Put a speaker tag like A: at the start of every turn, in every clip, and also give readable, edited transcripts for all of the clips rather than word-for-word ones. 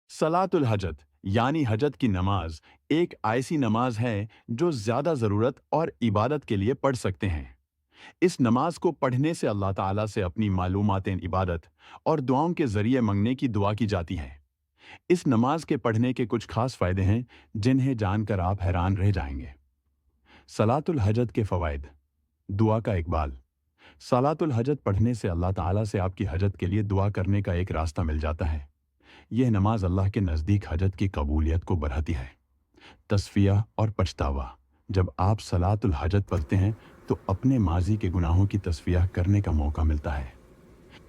A: सलातुल हजत यानी हजत की नमाज एक ऐसी नमाज है जो ज़्यादा ज़रूरत और इबादत के लिए पढ़ सकते हैं। इस नमाज को पढ़ने से अल्लाह ताला से अपनी मालूमातें इबादत और दुआओं के ज़रिए मंगने की दुआ की जाती है। इस नमाज के पढ़ने के कुछ खास फ़ायदे हैं जिन्हें जानकर आप हैरान रह जाएंगे। सलातुल हजत के फ़वाइद। दुआ का इकबाल। सलातुल हजत पढ़ने से अल्लाह ताला से आपकी हजत के लिए दुआ करने का एक रास्ता मिल जाता है। यह नमाज अल्लाह के नज़दीक हजत की कबूलियत को बढ़ाती है। तस्फिया और पछतावा। जब आप सलातुल हजत पढ़ते हैं तो अपने माजी के गुनाहों की तस्फिया करने का मौका मिलता है।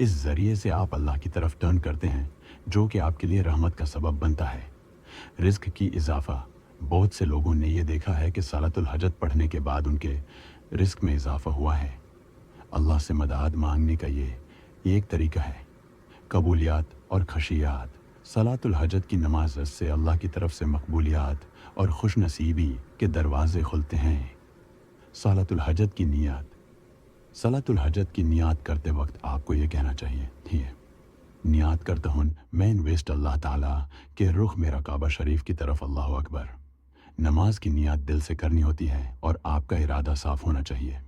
A: इस ज़रिए से आप अल्लाह की तरफ टर्न करते हैं जो कि आपके लिए रहमत का सबब बनता है। रिज़्क की इजाफ़ा। बहुत से लोगों ने यह देखा है कि सलातुल हजत पढ़ने के बाद उनके रिज़्क में इजाफ़ा हुआ है। अल्लाह से मदद मांगने का ये एक तरीका है। कबूलियात और खशियात। सलातुल हजत की नमाज से अल्लाह की तरफ से मकबूलियात और खुशनसीबी के दरवाज़े खुलते हैं। सलातुल हजत की नियत। सलातुल हजत की नियत करते वक्त आपको ये कहना चाहिए, ठीक है, नियत करता हूँ मैं इन्वेस्ट अल्लाह ताला के रुख मेरा काबा शरीफ की तरफ, अल्लाह अकबर। नमाज की नियत दिल से करनी होती है और आपका इरादा साफ होना चाहिए।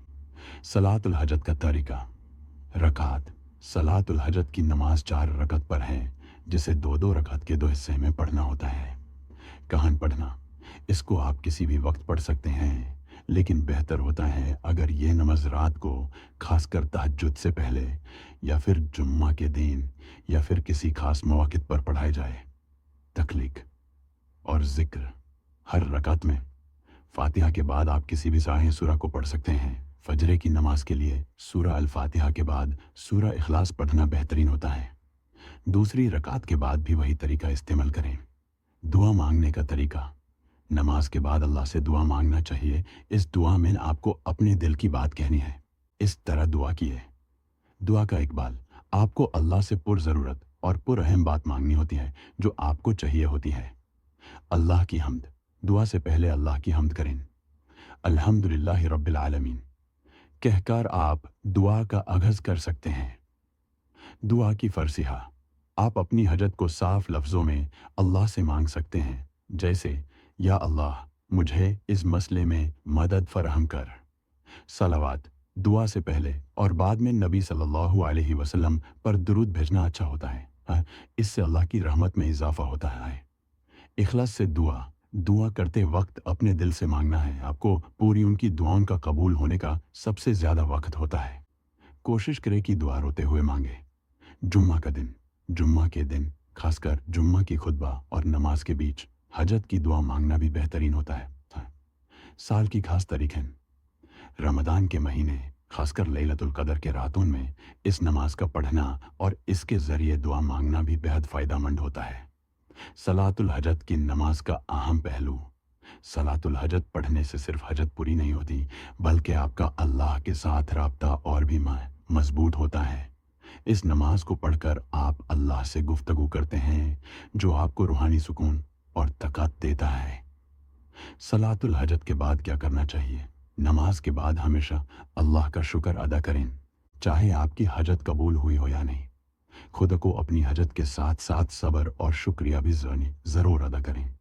A: सलातुल हजत का तरीका। रकात। सलातुल हजत की नमाज 4 रकत पर है जिसे 2-2 रकत के 2 हिस्से में पढ़ना होता है। कहन पढ़ना। इसको आप किसी भी वक्त पढ़ सकते हैं, लेकिन बेहतर होता है अगर ये नमाज रात को, खासकर तहज्जुद से पहले या फिर जुम्मा के दिन या फिर किसी खास मौक़ित पर पढ़ाई जाए। तख्लीक और ज़िक्र। हर रकात में फातिहा के बाद आप किसी भी साहिह सूरा को पढ़ सकते हैं। फजरे की नमाज के लिए सूरा अल फातिहा के बाद सूरा इखलास पढ़ना बेहतरीन होता है। दूसरी रकात के बाद भी वही तरीका इस्तेमाल करें। दुआ मांगने का तरीका। नमाज के बाद अल्लाह से दुआ मांगना चाहिए। इस दुआ में आपको अपने दिल की बात कहनी है। इस तरह दुआ कीजिए। दुआ का इकबाल। आपको अल्लाह से पुरज़रूरत और पुरअहम बात मांगनी होती है जो आपको चाहिए होती है। अल्लाह की हम्द। दुआ से पहले अल्लाह की हम्द करें। अल्हम्दुलिल्लाहि रब्बिल आलमीन कहकर आप दुआ का आगाज़ कर सकते हैं। दुआ की फ़रसिहा। आप अपनी हजत को साफ लफ्ज़ों में अल्लाह से मांग सकते हैं, जैसे या अल्लाह मुझे इस मसले में मदद फ़राहम कर। सलावत। दुआ से पहले और बाद में नबी सल्लल्लाहु अलैहि वसल्लम पर दुरूद भेजना अच्छा होता है। इससे अल्लाह की रहमत में इजाफ़ा होता है। इखलास से दुआ। दुआ करते वक्त अपने दिल से मांगना है। आपको पूरी उनकी दुआओं का कबूल होने का सबसे ज़्यादा वक्त होता है। कोशिश करें कि दुआ रोते हुए मांगे। जुम्मा का दिन। जुम्मा के दिन खासकर जुम्मा की खुतबा और नमाज के बीच हजत की दुआ मांगना भी बेहतरीन होता है। साल की खास तारीखें। रमज़ान के महीने खासकर लैलतुल क़द्र के रातों में इस नमाज का पढ़ना और इसके ज़रिए दुआ मांगना भी बेहद फ़ायदेमंद होता है। सलातुल हजत की नमाज का अहम पहलू। सलातुल हजत पढ़ने से सिर्फ हजत पूरी नहीं होती, बल्कि आपका अल्लाह के साथ राब्ता और भी मजबूत होता है। इस नमाज को पढ़कर आप अल्लाह से गुफ्तगू करते हैं जो आपको रूहानी सुकून और तक़त देता है। सलातुल हजत के बाद क्या करना चाहिए। नमाज के बाद हमेशा अल्लाह का शुक्र अदा करें, चाहे आपकी हजत कबूल हुई हो या नहीं। खुद को अपनी हजत के साथ साथ सब्र और शुक्रिया भी ज़रूर अदा करें।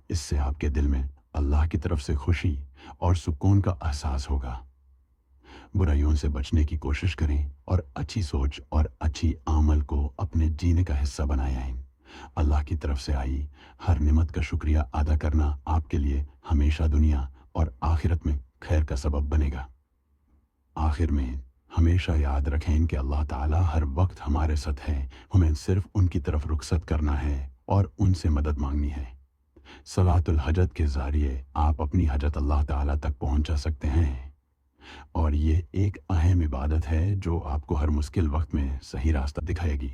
A: इससे आपके दिल में अल्लाह की तरफ से खुशी और सुकून का एहसास होगा। बुराइयों से बचने की कोशिश करें और अच्छी सोच और अच्छी आमल को अपने जीने का हिस्सा बनाएं। अल्लाह की तरफ से आई हर नेमत का शुक्रिया अदा करना आपके लिए हमेशा दुनिया और आखिरत में खैर का सबब बनेगा। आखिर में हमेशा याद रखें कि अल्लाह ताला हर वक्त हमारे साथ है। हमें सिर्फ उनकी तरफ रुखसत करना है और उनसे मदद मांगनी है। सलातुल हजत के ज़रिए आप अपनी हजत अल्लाह ताला तक पहुंचा सकते हैं और ये एक अहम इबादत है जो आपको हर मुश्किल वक्त में सही रास्ता दिखाएगी।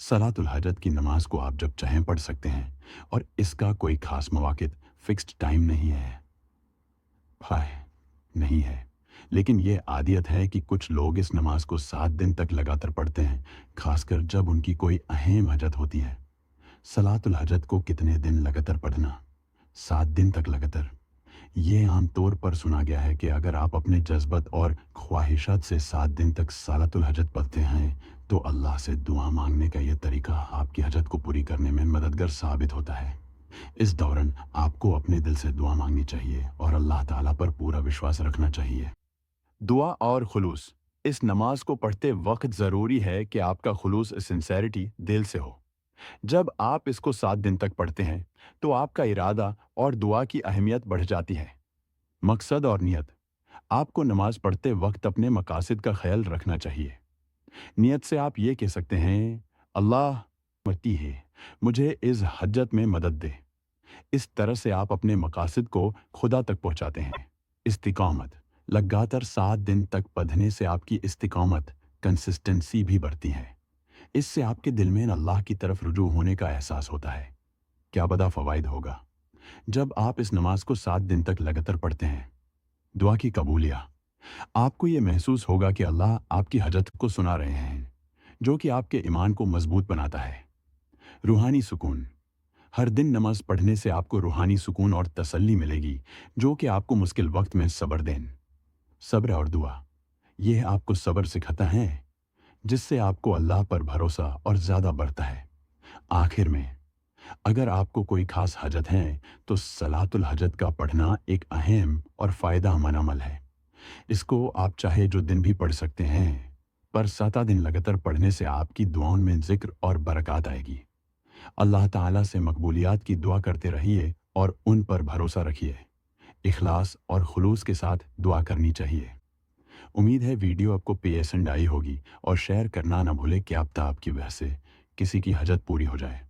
A: सलातुल हजत की नमाज को आप जब चाहें पढ़ सकते हैं और इसका कोई खास मौक़ित फ़िक्स्ड टाइम नहीं है। नहीं है, लेकिन ये आदियत है कि कुछ लोग इस नमाज को 7 दिन तक लगातार पढ़ते हैं, खासकर जब उनकी कोई अहम हजत होती है। सलातुल हजत को कितने दिन लगातार पढ़ना। 7 दिन तक लगातार। ये आम तौर पर सुना गया है कि अगर आप अपने जज्बत और ख्वाहिशात से 7 दिन तक सलातुल हजत पढ़ते हैं तो अल्लाह से दुआ मांगने का यह तरीका आपकी हजत को पूरी करने में मददगार साबित होता है। इस दौरान आपको अपने दिल से दुआ मांगनी चाहिए और अल्लाह ताला पर पूरा विश्वास रखना चाहिए। दुआ और खुलूस। इस नमाज को पढ़ते वक्त ज़रूरी है कि आपका खुलूस सिंसेरिटी दिल से हो। जब आप इसको 7 दिन तक पढ़ते हैं, तो आपका इरादा और दुआ की अहमियत बढ़ जाती है। मकसद और नियत। आपको नमाज पढ़ते वक्त अपने मकासद का ख्याल रखना चाहिए। नियत से आप ये कह सकते हैं, अल्लाह मती है, मुझे इस हज्जत में मदद दे। इस तरह से आप अपने मकासद को खुदा तक पहुंचाते हैं। इस्तिकामत। लगातार 7 दिन तक पढ़ने से आपकी इस्तिकामत कंसिस्टेंसी भी बढ़ती है। इससे आपके दिल में अल्लाह की तरफ रुजू होने का एहसास होता है। क्या बड़ा फ़वाइद होगा जब आप इस नमाज को 7 दिन तक लगातार पढ़ते हैं। दुआ की कबूलियत। आपको ये महसूस होगा कि अल्लाह आपकी हजत को सुना रहे हैं, जो कि आपके ईमान को मजबूत बनाता है। रूहानी सुकून। हर दिन नमाज पढ़ने से आपको रूहानी सुकून और तसल्ली मिलेगी, जो कि आपको मुश्किल वक्त में सब्र दें। सब्र और दुआ। यह आपको सब्र सिखाता है, जिससे आपको अल्लाह पर भरोसा और ज़्यादा बढ़ता है। आखिर में, अगर आपको कोई खास हजत है, तो सलातुल हजत का पढ़ना एक अहम और फ़ायदेमंद अमल है। इसको आप चाहे जो दिन भी पढ़ सकते हैं, पर 7 दिन लगातार पढ़ने से आपकी दुआओं में ज़िक्र और बरकत आएगी। अल्लाह ताला से मकबूलियत की दुआ करते रहिए और उन पर भरोसा रखिए। इखलास और खुलूस के साथ दुआ करनी चाहिए। उम्मीद है वीडियो आपको पसंद आई होगी और शेयर करना ना भूलें कि अब तक आपकी वजह से किसी की हजत पूरी हो जाए।